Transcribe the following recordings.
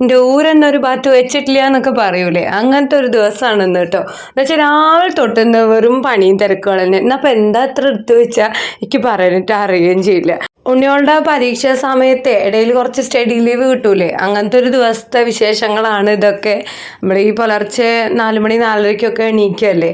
എൻ്റെ ഊരെന്നെ ഒരു ഭാഗത്ത് വെച്ചിട്ടില്ല എന്നൊക്കെ പറയൂലേ, അങ്ങനത്തെ ഒരു ദിവസമാണ് ഇന്ന് കേട്ടോ. എന്ന് വെച്ചാൽ രാവിലെ തൊട്ട് ഇന്ന് വെറും പണിയും തിരക്കുകൾ തന്നെ. എന്നാൽ അപ്പം എന്താ അത്ര എടുത്ത് വെച്ചാൽ എനിക്ക് പറയാനിട്ട് അറിയുകയും ചെയ്യില്ല. ഉണ്ണിയോളുടെ പരീക്ഷാ സമയത്തെ ഇടയിൽ കുറച്ച് സ്റ്റഡി ലീവ് കിട്ടൂലേ, അങ്ങനത്തെ ഒരു ദിവസത്തെ വിശേഷങ്ങളാണ് ഇതൊക്കെ. നമ്മൾ ഈ പുലർച്ചെ 4 മണി 4:30 എണീക്കുകയല്ലേ.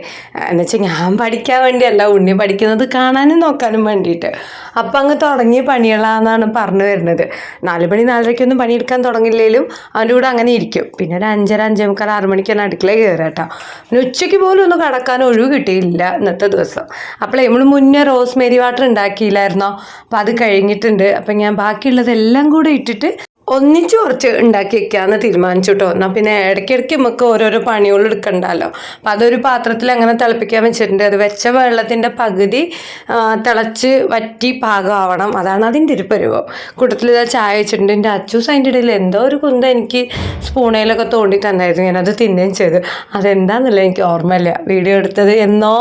എന്നുവെച്ചാൽ ഞാൻ പഠിക്കാൻ വേണ്ടിയല്ല, ഉണ്ണി പഠിക്കുന്നത് കാണാനും നോക്കാനും വേണ്ടിയിട്ട്. അപ്പം അങ്ങ് തുടങ്ങിയ പണികളാണെന്നാണ് പറഞ്ഞു വരുന്നത്. 4 മണി 4:30 പണിയെടുക്കാൻ തുടങ്ങില്ലെങ്കിലും അവൻ്റെ കൂടെ അങ്ങനെ ഇരിക്കും. പിന്നെ ഒരു 5:30 5:45 6 മണിക്കാണ് അടുക്കളയിൽ കയറുക കേട്ടോ. പിന്നെ ഉച്ചയ്ക്ക് പോലും ഒന്ന് കടക്കാൻ ഒഴിവ് കിട്ടിയില്ല ഇന്നത്തെ ദിവസം. അപ്പോഴേ നമ്മൾ മുന്നേ റോസ്മേരി വാട്ടർ ഉണ്ടാക്കിയില്ലായിരുന്നോ, അപ്പം അത് കഴിഞ്ഞിട്ടുണ്ട്. അപ്പം ഞാൻ ബാക്കിയുള്ളതെല്ലാം കൂടെ ഇട്ടിട്ട് ഒന്നിച്ച് കുറച്ച് ഉണ്ടാക്കി വെക്കാമെന്ന് തീരുമാനിച്ചു കേട്ടോ. എന്നാൽ പിന്നെ ഇടയ്ക്കിടയ്ക്ക് നമുക്ക് ഓരോരോ പണികൾ എടുക്കണ്ടല്ലോ. അപ്പം അതൊരു പാത്രത്തിൽ അങ്ങനെ തിളപ്പിക്കാൻ വെച്ചിട്ടുണ്ട്. അത് വെച്ച വെള്ളത്തിൻ്റെ പകുതി തിളച്ച് വറ്റി പാകമാവണം, അതാണ് അതിൻ്റെ ഒരു പരുവം. കൂട്ടത്തിൽ ഇതാ ചായ വെച്ചിട്ടുണ്ട്. എൻ്റെ അച്ചൂസ് അതിൻ്റെ ഇടയിൽ എന്തോ ഒരു കുന്ത എനിക്ക് സ്പൂണയിലൊക്കെ തോണ്ടി തന്നായിരുന്നു. ഞാനത് തിന്നുകയും ചെയ്തു. അതെന്താണെന്നില്ല എനിക്ക് ഓർമ്മയില്ല. വീഡിയോ എടുത്തത് എന്നോ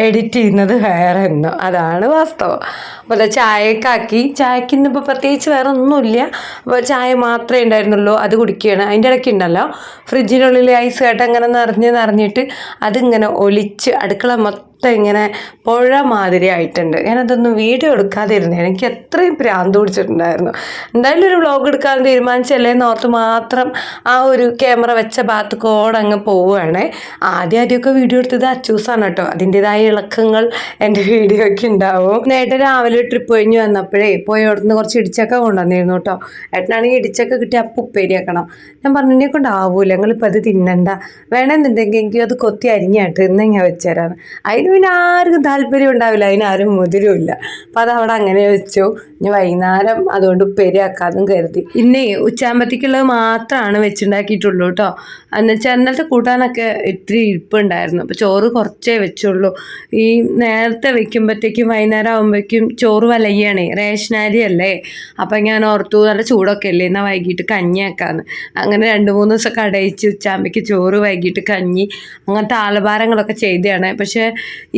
എഡിറ്റ് ചെയ്യുന്നത് വേറെ എന്നോ, അതാണ് വാസ്തവം. അപ്പോൾ അത് ചായയൊക്കെ ആക്കി. ചായക്ക് ഇന്നിപ്പോൾ പ്രത്യേകിച്ച് വേറെ ഒന്നുമില്ല. അപ്പോൾ ചായ മാത്രമേ ഉണ്ടായിരുന്നുള്ളൂ, അത് കുടിക്കുകയാണ്. അതിൻ്റെ ഇടയ്ക്ക് ഉണ്ടല്ലോ ഫ്രിഡ്ജിനുള്ളിൽ ഐസ് കേട്ട് അങ്ങനെ നിറഞ്ഞിട്ട് അതിങ്ങനെ ഒലിച്ച് അടുക്കള മൊത്തം ഇങ്ങനെ പുഴ മാതിരി ആയിട്ടുണ്ട്. ഞാനതൊന്നും വീഡിയോ എടുക്കാതിരുന്നു, എനിക്ക് എത്രയും ഭ്രാന്ത് പിടിച്ചിട്ടുണ്ടായിരുന്നു. എന്തായാലും ഒരു വ്ളോഗ് എടുക്കാൻ തീരുമാനിച്ചല്ലേ എന്നോർത്ത് മാത്രം ആ ഒരു ക്യാമറ വെച്ച ഭാഗത്ത് കോഡ് അങ്ങ് പോവുകയാണ്. ആദ്യമൊക്കെ വീഡിയോ എടുത്തത് അച്ചൂസാണ് കേട്ടോ. അതിൻ്റെതായ ഇളക്കങ്ങൾ എൻ്റെ വീഡിയോയ്ക്ക് ഉണ്ടാവും. നേട്ടം രാവിലെ ട്രിപ്പ് കഴിഞ്ഞ് വന്നപ്പോഴേ പോയി അവിടുന്ന് കുറച്ച് ഇടിച്ചക്ക കൊണ്ടുവന്നിരുന്നു കേട്ടോ. ഏട്ടനാണെങ്കിൽ ഇടിച്ചക്ക കിട്ടി അപ്പം ഉപ്പേരിയാക്കണം. ഞാൻ പറഞ്ഞു, എന്നെ കൊണ്ടാവൂല, ഞങ്ങളിപ്പോൾ അത് തിന്നണ്ട, വേണമെന്നുണ്ടെങ്കിൽ എനിക്ക് അത് കൊത്തി അരിഞ്ഞായിട്ട് ഇന്ന് ഞാൻ വെച്ചുതരാന്ന്. അതിന് പിന്നെ ആർക്കും താല്പര്യം ഉണ്ടാവില്ല, അതിനാരും മുതിരുമില്ല. അപ്പം അത് അവിടെ അങ്ങനെ വെച്ചു. ഇനി വൈകുന്നേരം അതുകൊണ്ട് ഉപ്പേരിയാക്കാമെന്നും കരുതി. ഇന്നേ ഉച്ചാമ്പത്തേക്കുള്ളത് മാത്രമാണ് വെച്ചുണ്ടാക്കിയിട്ടുള്ളൂ കേട്ടോ. എന്നുവെച്ചാൽ ഇന്നലത്തെ കൂട്ടാനൊക്കെ ഇത്തിരി ഇരിപ്പുണ്ടായിരുന്നു. അപ്പോൾ ചോറ് കുറച്ചേ വെച്ചുള്ളൂ. ഈ നേരത്തെ വെക്കുമ്പോഴത്തേക്കും വൈകുന്നേരം ആകുമ്പോഴേക്കും ചോറ് വലയ്യാണേ, റേഷനരി അല്ലേ. അപ്പം ഞാൻ ഓർത്തു നല്ല ചൂടൊക്കെ അല്ലേ, എന്നാൽ വൈകിട്ട് കഞ്ഞിയാക്കാന്ന്. അങ്ങനെ 2-3 ദിവസം കടയിച്ച് ഉച്ചാമ്പയ്ക്ക് ചോറ്, വൈകിട്ട് കഞ്ഞി, അങ്ങനത്തെ ആലഭാരങ്ങളൊക്കെ ചെയ്തതാണ്. പക്ഷേ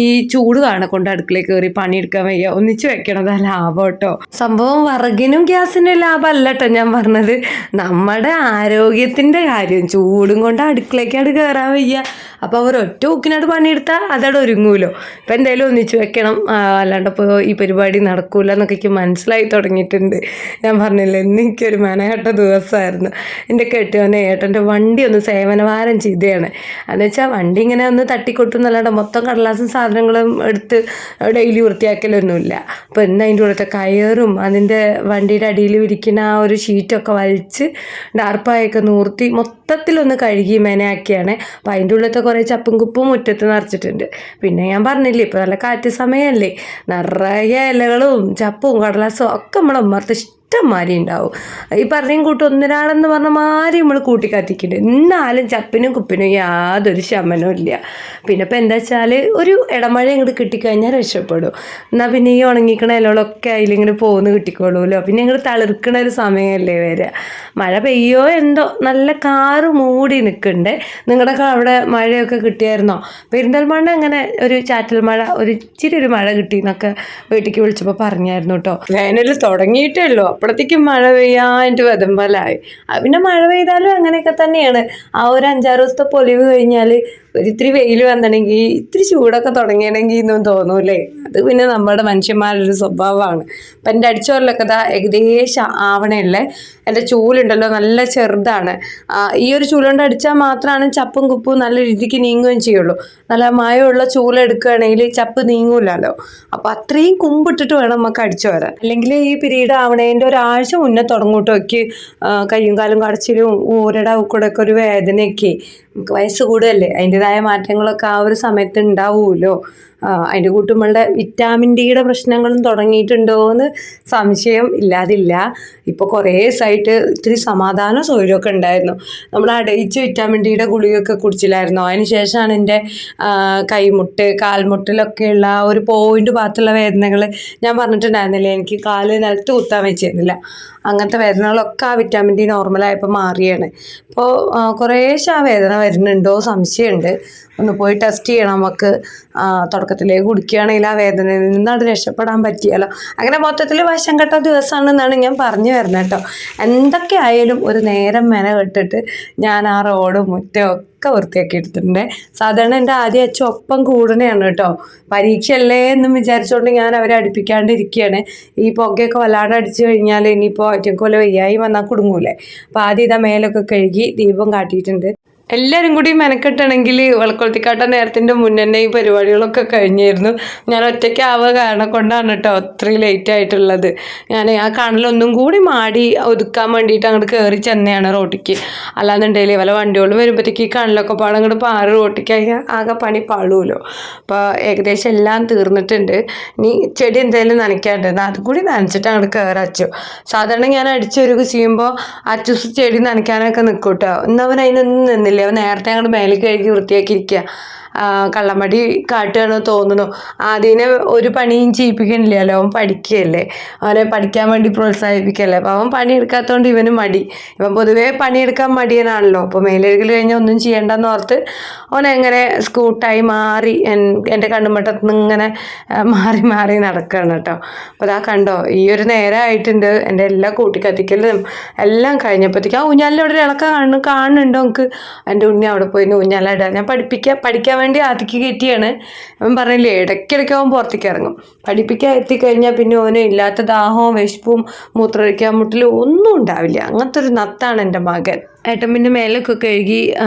ഈ ചൂട് കൊണ്ട് അടുക്കളയിൽ കയറി പണിയെടുക്കാൻ വയ്യ, ഒന്നിച്ച് വെക്കണതാ ലാഭം കേട്ടോ. സംഭവം വിറകിനും ഗ്യാസിനും ലാഭമല്ല കേട്ടോ ഞാൻ പറഞ്ഞത്, നമ്മുടെ ആരോഗ്യത്തിൻ്റെ കാര്യം. ചൂടും കൊണ്ട് അടുക്കളയ്ക്കാട് കയറാൻ വയ്യ. അപ്പോൾ അവർ ഒറ്റ ഊക്കിനാട് പണിയെടുത്താൽ അതവിടെ ഒരുങ്ങൂലോ. ഇപ്പം എന്തായാലും ഒന്നിച്ച് വെക്കണം, അല്ലാണ്ട് ഇപ്പോൾ ഈ പരിപാടി നടക്കൂല എന്നൊക്കെ എനിക്ക് മനസ്സിലായി തുടങ്ങിയിട്ടുണ്ട്. ഞാൻ പറഞ്ഞില്ലേ, ഇന്ന് എനിക്കൊരു മെനകെട്ട ദിവസമായിരുന്നു. എൻ്റെ കെട്ടിയോനെ ഏട്ടൻ്റെ വണ്ടി ഒന്ന് സേവനവാരം ചെയ്തതാണ്. എന്നുവെച്ചാൽ വണ്ടി ഇങ്ങനെ ഒന്ന് തട്ടിക്കൊട്ടുന്നല്ലാണ്ട് മൊത്തം കടലാസും സാധനങ്ങളും എടുത്ത് ഡെയിലി വൃത്തിയാക്കലൊന്നുമില്ല. അപ്പോൾ ഇന്ന് അതിൻ്റെ ഉള്ളത്തെ കയറും അതിൻ്റെ വണ്ടിയുടെ അടിയിൽ വിരിക്കുന്ന ആ ഒരു ഷീറ്റൊക്കെ വലിച്ച് ഡാർപ്പായൊക്കെ നൂർത്തി മൊത്തത്തിലൊന്ന് കഴുകി മെനയാക്കിയാണ്. അപ്പോൾ അതിൻ്റെ ഉള്ളത്തെ കുറേ ചപ്പും കുപ്പും മുറ്റത്ത് നിറച്ചിട്ടുണ്ട്. പിന്നെ ഞാൻ പറഞ്ഞില്ലേ, ഇപ്പോൾ നല്ല കാറ്റ് സമയമല്ലേ, നിറയെ ഇലകളും ചപ്പും കടലാസും ഒക്കെ നമ്മളെ ഉമ്മർത്ത് ഇഷ്ടംമാരി ഉണ്ടാവും. ഈ പറഞ്ഞും കൂട്ടും ഒന്നിനാളെന്ന് പറഞ്ഞ മാതിരി നമ്മൾ കൂട്ടി കത്തിക്കുന്നുണ്ട്. എന്നാലും ചപ്പിനും കുപ്പിനും യാതൊരു ശമനവും ഇല്ല. പിന്നെ ഇപ്പം എന്താ വെച്ചാൽ ഒരു ഇടമഴ ഇങ്ങോട്ട് കിട്ടിക്കഴിഞ്ഞാൽ രക്ഷപ്പെടും. എന്നാൽ പിന്നെ ഈ ഉണങ്ങിക്കണ ഇലകളൊക്കെ അതിലിങ്ങനെ പോകുന്ന കിട്ടിക്കോളൂല്ലോ. പിന്നെ ഞങ്ങൾ തളിർക്കണ ഒരു സമയമല്ലേ വരിക. മഴ പെയ്യോ എന്തോ, നല്ല കാറ് മൂടി നിൽക്കുന്നുണ്ട്. നിങ്ങളുടെയൊക്കെ അവിടെ മഴയൊക്കെ കിട്ടിയായിരുന്നോ? പെരിന്തൽമണ്ണ അങ്ങനെ ഒരു ചാറ്റൽ മഴ, ഒരു ഇച്ചിരി ഒരു മഴ കിട്ടിയെന്നൊക്കെ വീട്ടിലേക്ക് വിളിച്ചപ്പോൾ പറഞ്ഞായിരുന്നു കേട്ടോ. വേനൽ തുടങ്ങിയിട്ടേ ഉള്ളൂ, അപ്പോഴത്തേക്കും മഴ പെയ്യാൻ്റെ വെതമ്പലായി. പിന്നെ മഴ പെയ്താലും അങ്ങനെയൊക്കെ തന്നെയാണ്. ആ ഒരു 5-6 ദിവസത്തെ പൊലിവ് കഴിഞ്ഞാൽ ഒരിത്തിരി വെയിൽ വന്നിട്ടുണ്ടെങ്കിൽ ഇത്തിരി ചൂടൊക്കെ തുടങ്ങിയിട്ടുണ്ടെങ്കിൽ ഒന്നും തോന്നൂലേ. അത് പിന്നെ നമ്മുടെ മനുഷ്യന്മാരുടെ സ്വഭാവമാണ്. അപ്പം എൻ്റെ അടിച്ചോറിലൊക്കെ ഇതാ ഏകദേശം ആവണേയുള്ളേ. എൻ്റെ ചൂലുണ്ടല്ലോ നല്ല ചെറുതാണ്. ഈ ഒരു ചൂലുകൊണ്ട് അടിച്ചാൽ മാത്രമാണ് ചപ്പും കുപ്പും നല്ല രീതിക്ക് നീങ്ങുകയും ചെയ്യുള്ളൂ. നല്ല മയമുള്ള ചൂലെടുക്കുകയാണെങ്കിൽ ചപ്പ് നീങ്ങൂലല്ലോ. അപ്പോൾ അത്രയും കുമ്പിട്ടിട്ട് വേണം നമുക്ക് അടിച്ചു വരാൻ. അല്ലെങ്കിൽ ഈ പിരീഡ് ആവണേൻ്റെ ഒരാഴ്ച മുന്നേ തുടങ്ങൂട്ടോ എനിക്ക് കയ്യും കാലും കടച്ചിലും ഊരയുടെ കൂടെ ഒക്കെ ഒരു വേദനയൊക്കെ. നമുക്ക് വയസ്സ് കൂടുതലല്ലേ, അതിൻ്റെതായ മാറ്റങ്ങളൊക്കെ ആ ഒരു സമയത്ത് ഉണ്ടാവുമല്ലോ. അതിൻ്റെ കൂട്ടുമ്മളുടെ വിറ്റാമിൻ ഡിയുടെ പ്രശ്നങ്ങളും തുടങ്ങിയിട്ടുണ്ടോ എന്ന് സംശയം ഇല്ലാതില്ല. ഇപ്പോൾ കുറേ ദിവസമായിട്ട് ഇത്തിരി സമാധാന സൗകര്യമൊക്കെ ഉണ്ടായിരുന്നു. നമ്മൾ അടയിച്ച് വിറ്റാമിൻ ഡിയുടെ ഗുളികയൊക്കെ കുടിച്ചില്ലായിരുന്നോ. അതിന് ശേഷമാണ് എൻ്റെ കൈമുട്ട് കാൽമുട്ടിലൊക്കെയുള്ള ആ ഒരു പോയിൻ്റ് ഭാഗത്തുള്ള വേദനകൾ ഞാൻ പറഞ്ഞിട്ടുണ്ടായിരുന്നില്ലേ, എനിക്ക് കാല് നിലത്ത് കുത്താൻ വെച്ചിരുന്നില്ല. അങ്ങനത്തെ വേദനകളൊക്കെ ആ വിറ്റാമിൻ ഡി നോർമലായപ്പോൾ മാറിയാണ്. അപ്പോൾ കുറേശ്ശെ ആ വേദന വരുന്നുണ്ടോ സംശയമുണ്ട്. ഒന്ന് പോയി ടെസ്റ്റ് ചെയ്യണം നമുക്ക്. തുടക്കം തുടക്കത്തിലേക്ക് കുടിക്കുകയാണെങ്കിൽ ആ വേദനയിൽ നിന്ന് അത് രക്ഷപ്പെടാൻ പറ്റിയാലോ. അങ്ങനെ മൊത്തത്തിൽ വശം കെട്ട ദിവസമാണെന്നാണ് ഞാൻ പറഞ്ഞു വരുന്നത് കേട്ടോ. എന്തൊക്കെ ആയാലും ഒരു നേരം മെനക്കെട്ടിട്ട് ഞാൻ ആ റോഡും മുറ്റവും ഒക്കെ വൃത്തിയാക്കി എടുത്തിട്ടുണ്ട്. സാധാരണ എൻ്റെ ആദ്യം അച്ഛൻ ഒപ്പം കൂടുന്നതാണ് കേട്ടോ. പരീക്ഷയല്ലേ എന്നും വിചാരിച്ചുകൊണ്ട് ഞാൻ അവരെ അടുപ്പിക്കാണ്ടിരിക്കുകയാണ്. ഈ പുകയൊക്കെ വല്ലാണ്ട് അടിച്ചു കഴിഞ്ഞാൽ ഇനിയിപ്പോൾ ഒറ്റയ്ക്ക് പോലെ വയ്യായി വന്നാൽ കുടുങ്ങൂലേ. അപ്പോൾ ആദ്യം ഇതാ മേലൊക്കെ കഴുകി ദീപം കാട്ടിയിട്ടുണ്ട്. എല്ലാവരും കൂടി മെനക്കെട്ടാണെങ്കിൽ വിളക്കൊളുത്തിക്കാട്ട നേരത്തിൻ്റെ മുന്നേ ഈ പരിപാടികളൊക്കെ കഴിഞ്ഞിരുന്നു. ഞാൻ ഒറ്റയ്ക്ക് ആവുക കാരണം കൊണ്ടാണ് കേട്ടോ അത്രയും ലേറ്റ് ആയിട്ടുള്ളത്. ഞാൻ ആ കണലൊന്നും കൂടി മാടി ഒതുക്കാൻ വേണ്ടിയിട്ട് അങ്ങോട്ട് കയറി ചെന്നതാണ് റോട്ടിക്ക്. അല്ലാന്നുണ്ടെങ്കിൽ വല്ല വണ്ടികളും വരുമ്പോഴത്തേക്ക് ഈ കണലൊക്കെ പാടെ അങ്ങോട്ട് പാറി റോട്ടിക്കായി ആകെ പണി പാളുമല്ലോ. അപ്പോൾ ഏകദേശം എല്ലാം തീർന്നിട്ടുണ്ട്. ഇനി ചെടി എന്തായാലും നനയ്ക്കാണ്ട് അതും കൂടി നനച്ചിട്ട് അങ്ങോട്ട് കയറി അച്ചു. സാധാരണ ഞാൻ അടിച്ചൊരുക്ക് ചെയ്യുമ്പോൾ അച്ചൂസ് ചെടി നനയ്ക്കാനൊക്കെ നിൽക്കും കേട്ടോ. ഇന്നവൻ അതിനൊന്നും നിന്നില്ല. അവൻ നേരത്തെ അങ്ങോട്ട് മേലേക്ക് കഴുകി വൃത്തിയാക്കിയിരിക്കുക. കള്ളമടി കാട്ടുകയാണോ തോന്നുന്നു. ആദ്യനെ ഒരു പണിയും ചെയ്യിപ്പിക്കണില്ലല്ലോ. അവൻ പഠിക്കുകയല്ലേ, അവനെ പഠിക്കാൻ വേണ്ടി പ്രോത്സാഹിപ്പിക്കല്ലേ. അപ്പോൾ അവൻ പണിയെടുക്കാത്തതുകൊണ്ട് ഇവന് മടി. ഇവൻ പൊതുവേ പണിയെടുക്കാൻ മടിയനാണല്ലോ. അപ്പോൾ മേലെഴുകൽ കഴിഞ്ഞാൽ ഒന്നും ചെയ്യേണ്ടെന്ന് ഓർത്ത് അവൻ എങ്ങനെ സ്കൂട്ടായി മാറി എൻ്റെ കണ്ണുമട്ടത്ത് നിന്ന് ഇങ്ങനെ മാറി മാറി നടക്കുകയാണ് കേട്ടോ. അപ്പോൾ അതാ കണ്ടോ, ഈ ഒരു നേരമായിട്ടുണ്ട്. എൻ്റെ എല്ലാ കൂട്ടിക്കത്തിക്കലും എല്ലാം കഴിഞ്ഞപ്പോഴത്തേക്ക് ആ ഊഞ്ഞാലിൻ്റെ അവിടെ ഇളക്കം കാണുന്നുണ്ടോ നമുക്ക്? എൻ്റെ ഉണ്ണി അവിടെ പോയി ഊഞ്ഞാലിടാൻ ഞാൻ പഠിക്കാൻ വേണ്ടി ആദ്യക്ക് കയറ്റിയാണ്. അവൻ പറഞ്ഞില്ലേ ഇടയ്ക്കിടയ്ക്ക് അവൻ പുറത്തേക്ക് ഇറങ്ങും. പഠിപ്പിക്കാൻ എത്തിക്കഴിഞ്ഞാൽ പിന്നെ ഓന് ഇല്ലാത്ത ദാഹവും വിശപ്പും മൂത്രമൊഴിക്കാൻ മുട്ടലും ഒന്നും ഉണ്ടാവില്ല. അങ്ങനത്തെ ഒരു നത്താണ് എൻ്റെ മകൻ. ഏട്ടൻ പിന്നെ മേലൊക്കെ കഴുകി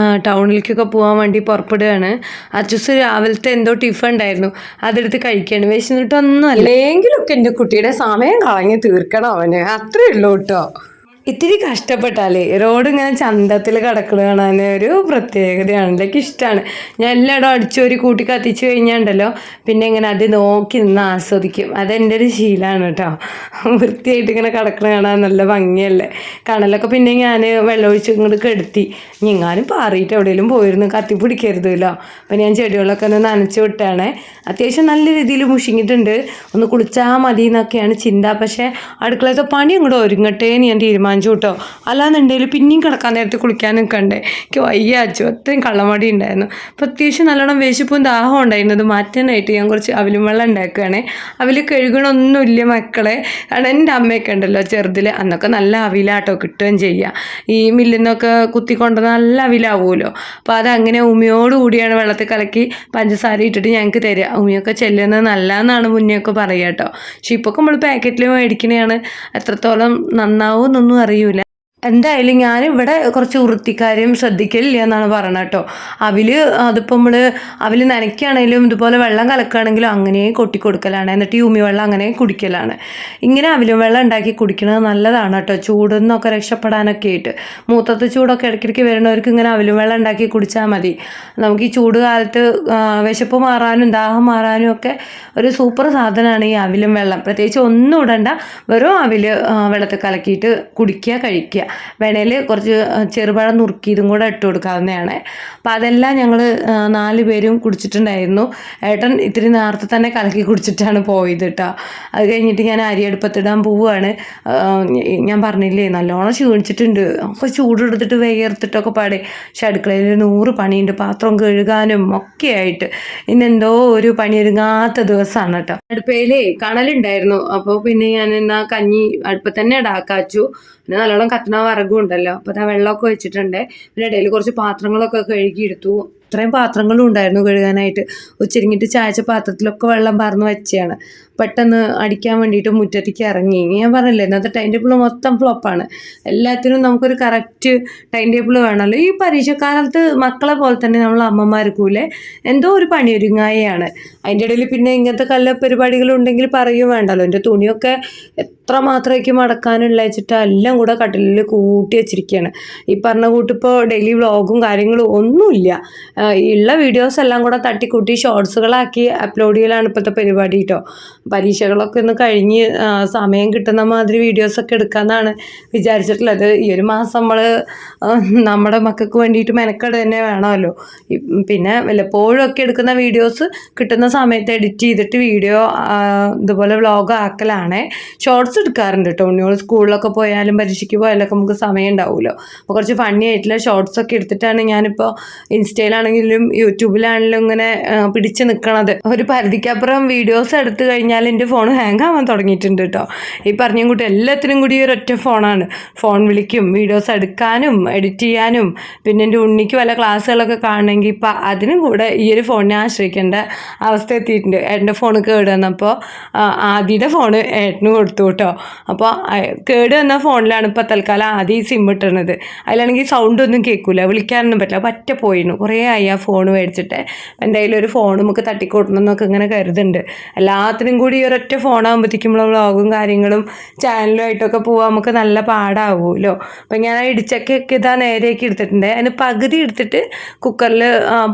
ടൗണിലേക്കൊക്കെ പോകാൻ വേണ്ടി പുറപ്പെടുകയാണ്. അച്ചൂസ് രാവിലത്തെ എന്തോ ടിഫൻ ഉണ്ടായിരുന്നു, അതെടുത്ത് കഴിക്കുകയാണ്. വിശന്നിട്ടൊന്നും അല്ലെങ്കിലൊക്കെ എൻ്റെ കുട്ടിയുടെ സമയം കളഞ്ഞ് തീർക്കണം അവന്. അത്രയേ ഉള്ളൂ കേട്ടോ. ഇത്തിരി കഷ്ടപ്പെട്ടാലേ റോഡ് ഇങ്ങനെ ചന്തത്തിൽ കിടക്കുന്നത് കാണാൻ ഒരു പ്രത്യേകതയാണ്. എനിക്ക് ഇഷ്ടമാണ്. ഞാൻ എല്ലായിടും അടിച്ചോരി കൂട്ടി കത്തിച്ച് കഴിഞ്ഞാണ്ടല്ലോ പിന്നെ ഇങ്ങനെ അത് നോക്കി നിന്ന് ആസ്വദിക്കും. അതെൻ്റെ ഒരു ശീലമാണ് കേട്ടോ. വൃത്തിയായിട്ട് ഇങ്ങനെ കിടക്കുന്നത് കാണാൻ നല്ല ഭംഗിയല്ലേ. കണലൊക്കെ പിന്നെ ഞാൻ വെള്ളമൊഴിച്ച് ഇങ്ങോട്ട് കെടുത്തി. ഞെങ്ങാനും പാറിയിട്ട് എവിടെയെങ്കിലും പോയിരുന്നു കത്തിപ്പിടിക്കരുതല്ലോ. അപ്പം ഞാൻ ചെടികളൊക്കെ ഒന്ന് നനച്ച് വിട്ടാണ്. അത്യാവശ്യം നല്ല രീതിയിൽ മുഷിങ്ങിയിട്ടുണ്ട്. ഒന്ന് കുളിച്ചാൽ മതി എന്നൊക്കെയാണ് ചിന്ത. പക്ഷേ അടുക്കളത്തെ പണി അങ്ങോട്ട് ഒരുങ്ങട്ടെ എന്ന് ഞാൻ തീരുമാനിച്ചു കേട്ടോ. അല്ലാന്നുണ്ടെങ്കിൽ പിന്നെയും കിടക്കാൻ നേരത്തെ കുളിക്കാൻ നിൽക്കണ്ടേ. എനിക്ക് വയ്യാച്ചു, അത്രയും കള്ളമടി ഉണ്ടായിരുന്നു. അപ്പോൾ അത്യാവശ്യം നല്ലോണം വിശപ്പും ദാഹം ഉണ്ടായിരുന്നത് മാറ്റാനായിട്ട് ഞാൻ കുറച്ച് അവിലും വെള്ളം ഉണ്ടാക്കുകയാണ്. അവിൽ കഴുകണമൊന്നുമില്ല മക്കളെ. കാരണം എൻ്റെ അമ്മയൊക്കെ ഉണ്ടല്ലോ ചെറുതിൽ അന്നൊക്കെ നല്ല അവിലാട്ടോ കിട്ടുകയും ചെയ്യുക. ഈ മില്ലിൽ നിന്നൊക്കെ കുത്തിക്കൊണ്ട് നല്ല അവിലാവുമല്ലോ. അപ്പോൾ അതങ്ങനെ ഉമിയോടുകൂടിയാണ് വെള്ളത്തിൽ കലക്കി പഞ്ചസാര ഇട്ടിട്ട് ഞങ്ങൾക്ക് തരിക. ഉമിയൊക്കെ ചെല്ലുന്നത് നല്ലതെന്നാണ് മുന്നേയൊക്കെ പറയുക കേട്ടോ. പക്ഷെ ഇപ്പോൾ നമ്മൾ പാക്കറ്റിൽ മേടിക്കണതാണ്. എത്രത്തോളം നന്നാവും എന്നൊന്നും അറിയൂല. എന്തായാലും ഞാനിവിടെ കുറച്ച് വൃത്തിക്കാര്യം ശ്രദ്ധിക്കലില്ല എന്നാണ് പറയണത് കേട്ടോ. അതിപ്പോൾ അവിൽ നനയ്ക്കുകയാണെങ്കിലും ഇതുപോലെ വെള്ളം കലക്കുകയാണെങ്കിലും അങ്ങനെ കൊട്ടിക്കൊടുക്കലാണ്. എന്നിട്ട് ഈ ഉമി വെള്ളം അങ്ങനെ കുടിക്കലാണ്. ഇങ്ങനെ അവിലും വെള്ളം ഉണ്ടാക്കി കുടിക്കുന്നത് നല്ലതാണ് കേട്ടോ. ചൂടെന്നൊക്കെ രക്ഷപ്പെടാനൊക്കെ ആയിട്ട്. മൂത്രത്തെ ചൂടൊക്കെ ഇടയ്ക്കിടയ്ക്ക് വരുന്നവർക്ക് ഇങ്ങനെ അവിലും വെള്ളം ഉണ്ടാക്കി കുടിച്ചാൽ മതി. നമുക്ക് ഈ ചൂട് കാലത്ത് വിശപ്പ് മാറാനും ദാഹം മാറാനും ഒക്കെ ഒരു സൂപ്പർ സാധനമാണ് ഈ അവിലും വെള്ളം. പ്രത്യേകിച്ച് ഒന്നും ഇടണ്ട, വെറും അവിൽ വെള്ളത്തിൽ കലക്കിയിട്ട് കുടിക്കുക, കഴിക്കുക. വേണേൽ കുറച്ച് ചെറുപഴം നുറുക്കിയതും കൂടെ ഇട്ട് കൊടുക്കാവുന്നതാണ്. അപ്പോൾ അതെല്ലാം ഞങ്ങൾ 4 പേരും കുടിച്ചിട്ടുണ്ടായിരുന്നു. ഏട്ടൻ ഇത്തിരി നേരത്തെ തന്നെ കലക്കി കുടിച്ചിട്ടാണ് പോയത് കേട്ടോ. അത് കഴിഞ്ഞിട്ട് ഞാൻ അരിയടുപ്പത്തിടാൻ പോവുകയാണ്. ഞാൻ പറഞ്ഞില്ലേ നല്ലോണം ക്ഷീണിച്ചിട്ടുണ്ട്. അപ്പോൾ ചൂടെടുത്തിട്ട് വിയർത്തിട്ടൊക്കെ പാടെ. പക്ഷെ അടുക്കളയിൽ 100 പണിയുണ്ട്, പാത്രം കഴുകാനും ഒക്കെ ആയിട്ട്. ഇന്നെന്തോ ഒരു പണിയൊരുങ്ങാത്ത ദിവസമാണ് കേട്ടോ. അടുപ്പയിലേ കണലുണ്ടായിരുന്നു. അപ്പോൾ പിന്നെ ഞാൻ എന്നാൽ കഞ്ഞി അടുപ്പത്ത് തന്നെ ഇടാക്കാച്ചു. പിന്നെ നല്ലോണം കത്തണ വിറകും ഉണ്ടല്ലോ. അപ്പോൾ ആ വെള്ളമൊക്കെ വെച്ചിട്ടുണ്ട്. പിന്നെ ഇടയിൽ കുറച്ച് പാത്രങ്ങളൊക്കെ കഴുകിയെടുത്തു. ഇത്രയും പാത്രങ്ങളും ഉണ്ടായിരുന്നു കഴുകാനായിട്ട്. ഉച്ചരിങ്ങിട്ട് ചായച്ച പാത്രത്തിലൊക്കെ വെള്ളം പറന്ന് വെച്ചാണ്. പെട്ടെന്ന് അടിക്കാൻ വേണ്ടിയിട്ട് മുറ്റത്തേക്ക് ഇറങ്ങി. ഞാൻ പറഞ്ഞില്ലേ ഇന്നത്തെ ടൈം ടേബിൾ മൊത്തം ഫ്ലോപ്പാണ്. എല്ലാത്തിനും നമുക്കൊരു കറക്റ്റ് ടൈം ടേബിൾ വേണമല്ലോ. ഈ പരീക്ഷക്കാലത്ത് മക്കളെ പോലെ തന്നെ നമ്മൾ അമ്മമാർക്കൂലെ എന്തോ ഒരു പണിയൊരുങ്ങായാണ്. അതിൻ്റെ ഇടയിൽ പിന്നെ ഇങ്ങനത്തെ കല്ല പരിപാടികളുണ്ടെങ്കിൽ പറയും വേണ്ടല്ലോ. എൻ്റെ തുണിയൊക്കെ എത്ര മാത്രമേക്ക് മടക്കാനുള്ള വെച്ചിട്ട് എല്ലാം കൂടെ കട്ടിലിൽ കൂട്ടി വെച്ചിരിക്കുകയാണ്. ഈ പറഞ്ഞ കൂട്ടിപ്പോൾ ഡെയിലി വ്ളോഗും കാര്യങ്ങളും ഒന്നുമില്ല. ഉള്ള വീഡിയോസ് എല്ലാം കൂടെ തട്ടിക്കൂട്ടി ഷോർട്സുകളാക്കി അപ്ലോഡ് ചെയ്യലാണ് ഇപ്പോഴത്തെ പരിപാടി കേട്ടോ. പരീക്ഷകളൊക്കെ ഒന്ന് കഴിഞ്ഞ് സമയം കിട്ടുന്ന മാതിരി വീഡിയോസൊക്കെ എടുക്കാമെന്നാണ് വിചാരിച്ചിട്ടുള്ളത്. ഈ ഒരു മാസം നമ്മൾ നമ്മുടെ മക്കൾക്ക് വേണ്ടിയിട്ട് മെനക്കെട് തന്നെ വേണമല്ലോ. പിന്നെ വല്ലപ്പോഴും ഒക്കെ എടുക്കുന്ന വീഡിയോസ് കിട്ടുന്ന സമയത്ത് എഡിറ്റ് ചെയ്തിട്ട് വീഡിയോ ഇതുപോലെ വ്ളോഗ് ആക്കലാണ്. ഷോർട്സ് എടുക്കാറുണ്ട് കേട്ടോ. ഉണ്ണിയോൾ സ്കൂളിലൊക്കെ പോയാലും പരീക്ഷയ്ക്ക് പോയാലൊക്കെ നമുക്ക് സമയം ഉണ്ടാവുമല്ലോ. അപ്പോൾ കുറച്ച് ഫണ്ണി ആയിട്ടുള്ള ഷോർട്സൊക്കെ എടുത്തിട്ടാണ് ഞാനിപ്പോൾ ഇൻസ്റ്റയിലാണെങ്കിലും യൂട്യൂബിലാണെങ്കിലും ഇങ്ങനെ പിടിച്ച് നിൽക്കണത്. ഒരു പരിധിക്കപ്പുറം വീഡിയോസ് എടുത്തു കഴിഞ്ഞാൽ എൻ്റെ ഫോൺ ഹാങ് ആവാൻ തുടങ്ങിയിട്ടുണ്ട് കേട്ടോ. ഈ പറഞ്ഞ കൂട്ടി എല്ലാത്തിനും കൂടി ഒരൊറ്റ ഫോണാണ്. ഫോൺ വിളിക്കും, വീഡിയോസ് എടുക്കാനും എഡിറ്റ് ചെയ്യാനും, പിന്നെ എൻ്റെ ഉണ്ണിക്ക് വല്ല ക്ലാസ്സുകളൊക്കെ കാണണമെങ്കിൽ ഇപ്പം അതിനും കൂടെ ഈ ഒരു ഫോണിനെ ആശ്രയിക്കേണ്ട അവസ്ഥ എത്തിയിട്ടുണ്ട്. ഏട്ടൻ്റെ ഫോൺ കേട് വന്നപ്പോൾ ആദ്യയുടെ ഫോണ് ഏട്ടന് കൊടുത്തു കേട്ടോ. അപ്പോൾ കേട് വന്ന ഫോണിലാണ് ഇപ്പോൾ തൽക്കാലം ആദ്യം സിം ഇട്ടുന്നത്. അതിലാണെങ്കിൽ സൗണ്ടൊന്നും കേൾക്കില്ല, വിളിക്കാനൊന്നും പറ്റില്ല. പറ്റ പോയിരുന്നു. കുറേ ആയി ആ ഫോൺ മേടിച്ചിട്ട്. എൻ്റെ കയ്യിലൊരു ഫോൺ നമുക്ക് തട്ടിക്കൂട്ടണം എന്നൊക്കെ ഇങ്ങനെ കരുതുന്നുണ്ട്. എല്ലാത്തിനും കൂടി ഈ ഒരൊറ്റ ഫോണാകുമ്പോഴത്തേക്കും വ്ളോഗും കാര്യങ്ങളും ചാനലുമായിട്ടൊക്കെ പോകാൻ നമുക്ക് നല്ല പാടാവുമല്ലോ. അപ്പം ഞാൻ ഇടിച്ചൊക്കെ ഇതാ നേരെയൊക്കെ എടുത്തിട്ടുണ്ട്. അതിന് പകുതി എടുത്തിട്ട് കുക്കറിൽ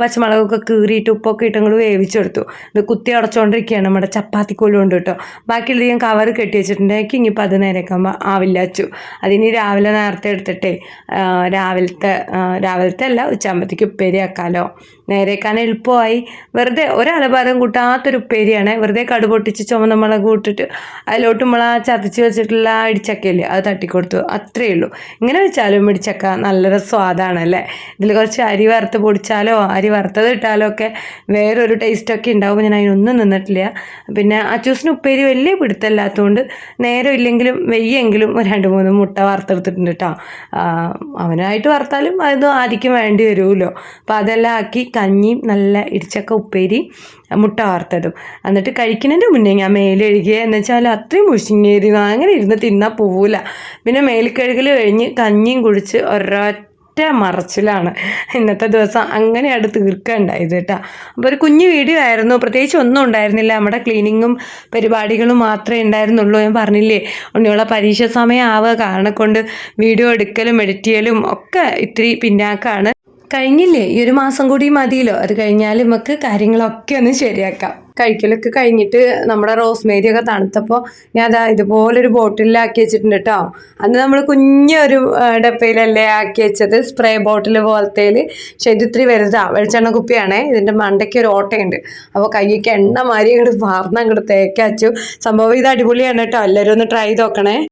പച്ചമുളകൊക്കെ കീറിയിട്ട് ഉപ്പൊക്കെ ഇട്ട് അങ്ങോട്ട് വേവിച്ചെടുത്തു. ഇത് കുത്തി അടച്ചുകൊണ്ടിരിക്കുകയാണ് നമ്മുടെ ചപ്പാത്തിക്കോല് കൊണ്ട് കേട്ടോ. ബാക്കിയുള്ളത് ഞാൻ കവർ കെട്ടി വെച്ചിട്ടുണ്ട്. എനിക്ക് ഇനിയിപ്പോൾ അത് നേരെയാക്കാൻ ആവില്ല അച്ചു. അതിന് രാവിലെ നേരത്തെ എടുത്തിട്ടേ രാവിലത്തെ അല്ല ഉച്ചയാകുമ്പോഴത്തേക്ക് ഉപ്പേരി ആക്കാമല്ലോ. നേരെയാക്കാൻ എളുപ്പമായി. വെറുതെ ഒരലഭാരം കൂട്ടാത്തൊരു ഉപ്പേരിയാണ്. വെറുതെ കടുക് പൊട്ടിച്ച് ചുവന്ന മുളക് ഇട്ടിട്ട് അതിലോട്ട് നമ്മൾ ആ ചതച്ച് വെച്ചിട്ടുള്ള ഇടിച്ചക്കയില്ലേ അത് തട്ടിക്കൊടുത്തു. അത്രയേ ഉള്ളൂ. ഇങ്ങനെ വെച്ചാലും ഇടിച്ചക്ക നല്ലൊരു സ്വാദാണല്ലേ. ഇതിൽ കുറച്ച് അരി വറുത്ത് പൊടിച്ചാലോ അരി വറുത്തത് ഇട്ടാലോ ഒക്കെ വേറൊരു ടേസ്റ്റൊക്കെ ഉണ്ടാവും. ഞാൻ അതിനൊന്നും നിന്നിട്ടില്ല. പിന്നെ അച്ചൂസിന് ഉപ്പേരി വലിയ പിടുത്തമില്ലാത്തതുകൊണ്ട് നേരം ഇല്ലെങ്കിലും വെയ്യെങ്കിലും 2-3 മുട്ട വറുത്തെടുത്തിട്ടുണ്ട് കേട്ടോ. അവനായിട്ട് വറുത്താലും അത് ആദ്യം വേണ്ടി വരുമല്ലോ. അപ്പോൾ അതെല്ലാം ആക്കി കഞ്ഞിയും നല്ല ഇടിച്ചക്ക ഉപ്പേരി മുട്ട വറുത്തതും. എന്നിട്ട് കഴിക്കുന്നതിൻ്റെ മുന്നേ ഞാൻ മേലെഴുകിയ എന്ന് വെച്ചാൽ അത്രയും മുഷിങ്ങേരി അങ്ങനെ ഇരുന്ന് തിന്നാൽ പോവില്ല. പിന്നെ മേലിക്കഴുകൽ കഴിഞ്ഞ് കഞ്ഞിയും കുടിച്ച് ഒരൊറ്റ മറച്ചിലാണ് ഇന്നത്തെ ദിവസം. അങ്ങനെയാണ് തീർക്കുകയുണ്ടായത് കേട്ടോ. അപ്പോൾ ഒരു കുഞ്ഞു വീഡിയോ ആയിരുന്നു. പ്രത്യേകിച്ച് ഒന്നും ഉണ്ടായിരുന്നില്ല. നമ്മുടെ ക്ലീനിങ്ങും പരിപാടികളും മാത്രമേ ഉണ്ടായിരുന്നുള്ളൂ. ഞാൻ പറഞ്ഞില്ലേ ഉണ്ണിയോളെ പരീക്ഷ സമയം ആവുക കാരണം കൊണ്ട് വീഡിയോ എടുക്കലും എഡിറ്റ് ചെയ്യലും ഒക്കെ ഇത്തിരി പിന്നാക്കാണ്. കഴിഞ്ഞില്ലേ, ഈ ഒരു മാസം കൂടി മതിയല്ലോ. അത് കഴിഞ്ഞാൽ നമുക്ക് കാര്യങ്ങളൊക്കെ ഒന്ന് ശരിയാക്കാം. കഴിക്കലൊക്കെ കഴിഞ്ഞിട്ട് നമ്മുടെ റോസ്മേരി ഒക്കെ തണുത്തപ്പോൾ ഞാൻ അതാ ഇതുപോലൊരു ബോട്ടിലാക്കി വെച്ചിട്ടുണ്ട് കേട്ടോ. അന്ന് നമ്മൾ കുഞ്ഞൊരു ഡപ്പയിലല്ലേ ആക്കി വെച്ചത്, സ്പ്രേ ബോട്ടിൽ പോലത്തേൽ. പക്ഷേ ഇത് ഇത്തിരി വലുതാണ്. വെളിച്ചെണ്ണ കുപ്പിയാണേ. ഇതിൻ്റെ മണ്ടയ്ക്ക് ഒരു ഓട്ടയുണ്ട്. അപ്പോൾ കയ്യൊക്കെ എണ്ണ മാരി അങ്ങോട്ട് വാർന്ന് അങ്ങോട്ട് തേക്കാച്ചു. സംഭവം ഇത് അടിപൊളിയാണ് കേട്ടോ. എല്ലാവരും ഒന്ന് ട്രൈ ചെയ്ത് നോക്കണേ.